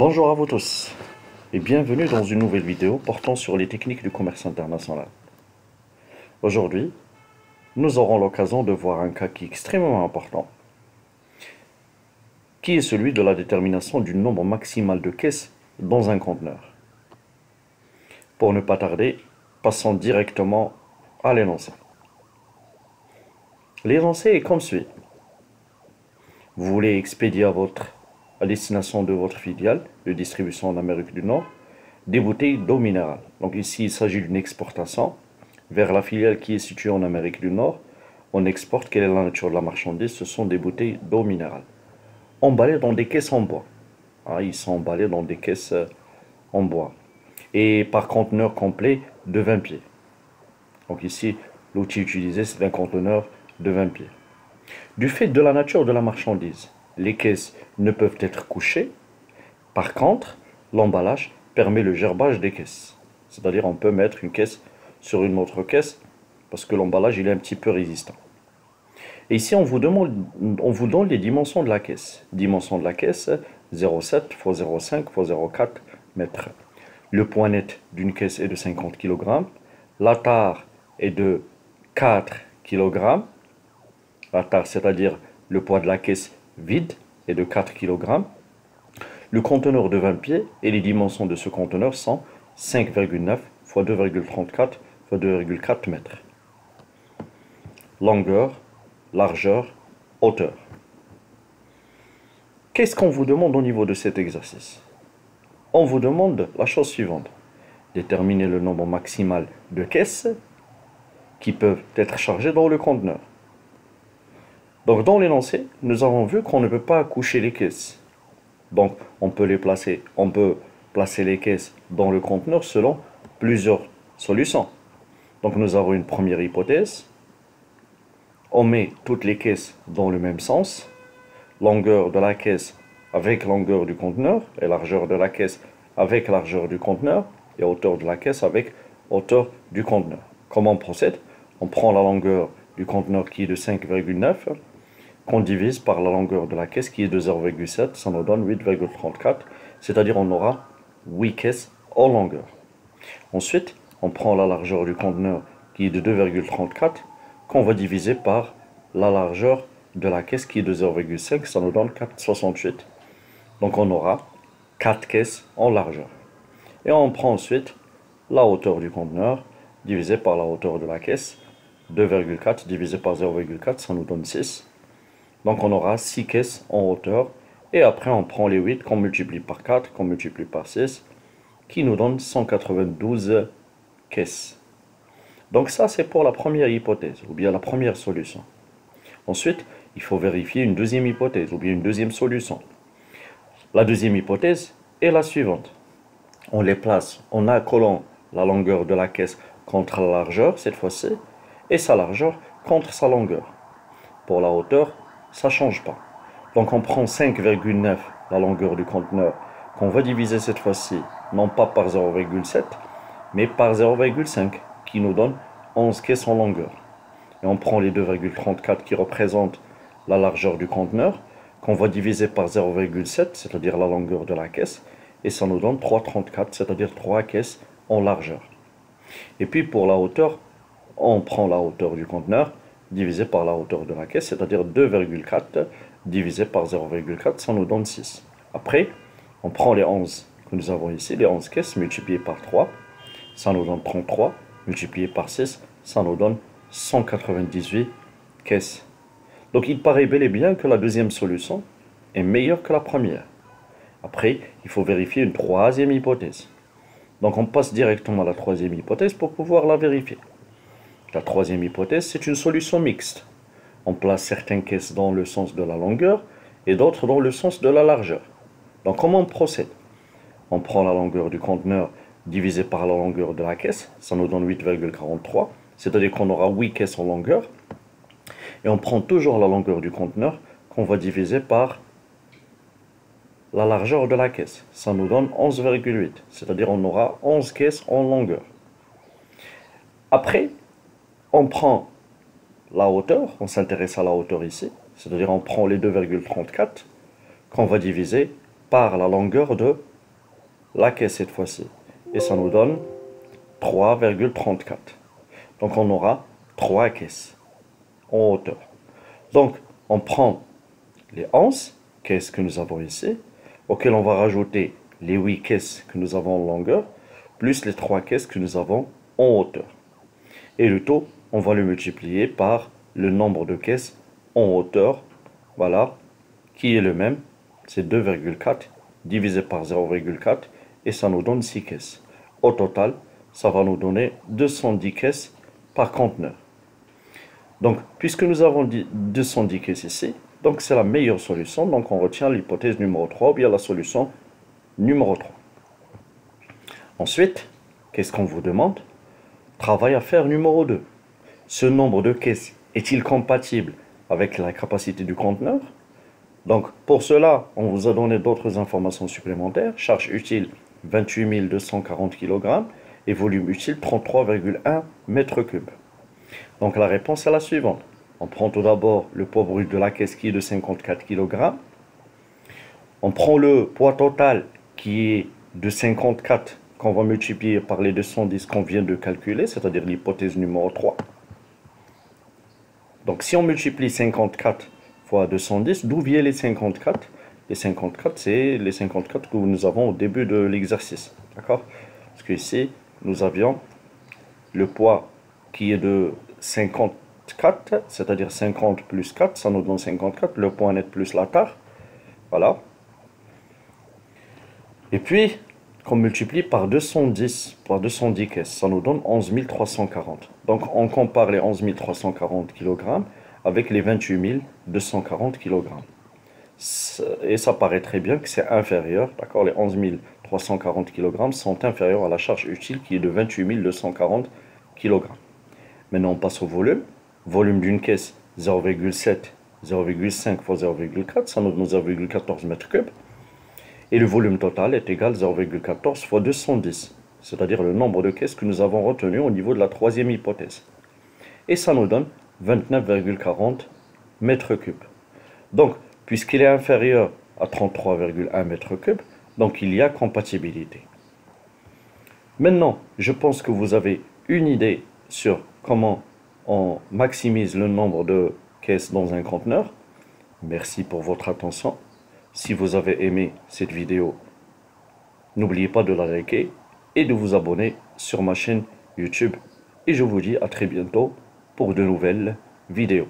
Bonjour à vous tous et bienvenue dans une nouvelle vidéo portant sur les techniques du commerce international. Aujourd'hui, nous aurons l'occasion de voir un cas qui est extrêmement important, qui est celui de la détermination du nombre maximal de caisses dans un conteneur. Pour ne pas tarder, passons directement à l'énoncé. L'énoncé est comme suit. Vous voulez expédier à destination de votre filiale de distribution en Amérique du Nord des bouteilles d'eau minérale. Donc ici, il s'agit d'une exportation vers la filiale qui est située en Amérique du Nord. On exporte, quelle est la nature de la marchandise? Ce sont des bouteilles d'eau minérale, emballées dans des caisses en bois. Ils sont emballés dans des caisses en bois et par conteneur complet de 20 pieds. Donc ici, l'outil utilisé, c'est un conteneur de 20 pieds. Du fait de la nature de la marchandise, les caisses ne peuvent être couchées. Par contre, l'emballage permet le gerbage des caisses. C'est-à-dire on peut mettre une caisse sur une autre caisse parce que l'emballage il est un petit peu résistant. Et ici, on vous donne les dimensions de la caisse. Dimension de la caisse, 0,7 x 0,5 x 0,4 mètres. Le poids net d'une caisse est de 50 kg. La tare est de 4 kg. La tare, c'est-à-dire le poids de la caisse vide, est de 4 kg. Le conteneur de 20 pieds et les dimensions de ce conteneur sont 5,9 x 2,34 x 2,4 mètres. Longueur, largeur, hauteur. Qu'est-ce qu'on vous demande au niveau de cet exercice? On vous demande la chose suivante. Déterminer le nombre maximal de caisses qui peuvent être chargées dans le conteneur. Donc dans l'énoncé, nous avons vu qu'on ne peut pas coucher les caisses. Donc on peut placer les caisses dans le conteneur selon plusieurs solutions. Donc nous avons une première hypothèse. On met toutes les caisses dans le même sens. Longueur de la caisse avec longueur du conteneur et largeur de la caisse avec largeur du conteneur et hauteur de la caisse avec hauteur du conteneur. Comment on procède? On prend la longueur du conteneur qui est de 5,9 qu'on divise par la longueur de la caisse qui est de 0,7, ça nous donne 8,34, c'est-à-dire on aura 8 caisses en longueur. Ensuite, on prend la largeur du conteneur qui est de 2,34 qu'on va diviser par la largeur de la caisse qui est de 0,5, ça nous donne 4,68. Donc on aura 4 caisses en largeur. Et on prend ensuite la hauteur du conteneur divisé par la hauteur de la caisse, 2,4 divisé par 0,4, ça nous donne 6. Donc on aura 6 caisses en hauteur. Et après on prend les 8 qu'on multiplie par 4, qu'on multiplie par 6, qui nous donne 192 caisses. Donc ça c'est pour la première hypothèse, ou bien la première solution. Ensuite, il faut vérifier une deuxième hypothèse, ou bien une deuxième solution. La deuxième hypothèse est la suivante. On les place en accolant la longueur de la caisse contre la largeur, cette fois-ci, et sa largeur contre sa longueur. Pour la hauteur, ça ne change pas. Donc on prend 5,9, la longueur du conteneur, qu'on va diviser cette fois-ci, non pas par 0,7, mais par 0,5, qui nous donne 11 caisses en longueur. Et on prend les 2,34 qui représentent la largeur du conteneur, qu'on va diviser par 0,7, c'est-à-dire la longueur de la caisse, et ça nous donne 3,34, c'est-à-dire 3 caisses en largeur. Et puis pour la hauteur, on prend la hauteur du conteneur, divisé par la hauteur de la caisse, c'est-à-dire 2,4 divisé par 0,4, ça nous donne 6. Après, on prend les 11 que nous avons ici, les 11 caisses multipliées par 3, ça nous donne 33, multiplié par 6, ça nous donne 198 caisses. Donc il paraît bel et bien que la deuxième solution est meilleure que la première. Après, il faut vérifier une troisième hypothèse. Donc on passe directement à la troisième hypothèse pour pouvoir la vérifier. La troisième hypothèse, c'est une solution mixte. On place certaines caisses dans le sens de la longueur et d'autres dans le sens de la largeur. Donc comment on procède? On prend la longueur du conteneur divisé par la longueur de la caisse, ça nous donne 8,43, c'est-à-dire qu'on aura 8 caisses en longueur. Et on prend toujours la longueur du conteneur qu'on va diviser par la largeur de la caisse. Ça nous donne 11,8, c'est-à-dire on aura 11 caisses en longueur. Après, on prend la hauteur, on s'intéresse à la hauteur ici, c'est-à-dire on prend les 2,34 qu'on va diviser par la longueur de la caisse cette fois-ci. Et ça nous donne 3,34. Donc on aura 3 caisses en hauteur. Donc on prend les 11 caisses que nous avons ici, auxquelles on va rajouter les 8 caisses que nous avons en longueur, plus les 3 caisses que nous avons en hauteur. Et le taux, on va le multiplier par le nombre de caisses en hauteur, voilà, qui est le même, c'est 2,4 divisé par 0,4, et ça nous donne 6 caisses. Au total, ça va nous donner 210 caisses par conteneur. Donc, puisque nous avons dit 210 caisses ici, donc c'est la meilleure solution. Donc, on retient l'hypothèse numéro 3 ou bien la solution numéro 3. Ensuite, qu'est-ce qu'on vous demande? Travail à faire numéro 2. Ce nombre de caisses est-il compatible avec la capacité du conteneur? Donc, pour cela, on vous a donné d'autres informations supplémentaires. Charge utile 28 240 kg et volume utile 33,1 m3. Donc, la réponse est la suivante. On prend tout d'abord le poids brut de la caisse qui est de 54 kg. On prend le poids total qui est de 54 qu'on va multiplier par les 210 qu'on vient de calculer, c'est-à-dire l'hypothèse numéro 3. Donc, si on multiplie 54 fois 210, d'où viennent les 54? Les 54, c'est les 54 que nous avons au début de l'exercice. D'accord? Parce que ici, nous avions le poids qui est de 54, c'est-à-dire 50 plus 4, ça nous donne 54, le poids net plus la tare. Voilà. Et puis, qu'on multiplie par 210 caisses, ça nous donne 11 340. Donc, on compare les 11 340 kg avec les 28 240 kg. Et ça paraît très bien que c'est inférieur, d'accord? Les 11 340 kg sont inférieurs à la charge utile qui est de 28 240 kg. Maintenant, on passe au volume. Volume d'une caisse, 0,7, 0,5 fois 0,4, ça nous donne 0,14 m3. Et le volume total est égal à 0,14 fois 210, c'est-à-dire le nombre de caisses que nous avons retenu au niveau de la troisième hypothèse. Et ça nous donne 29,40 m3. Donc, puisqu'il est inférieur à 33,1 m3, donc il y a compatibilité. Maintenant, je pense que vous avez une idée sur comment on maximise le nombre de caisses dans un conteneur. Merci pour votre attention. Si vous avez aimé cette vidéo, n'oubliez pas de la liker et de vous abonner sur ma chaîne YouTube. Et je vous dis à très bientôt pour de nouvelles vidéos.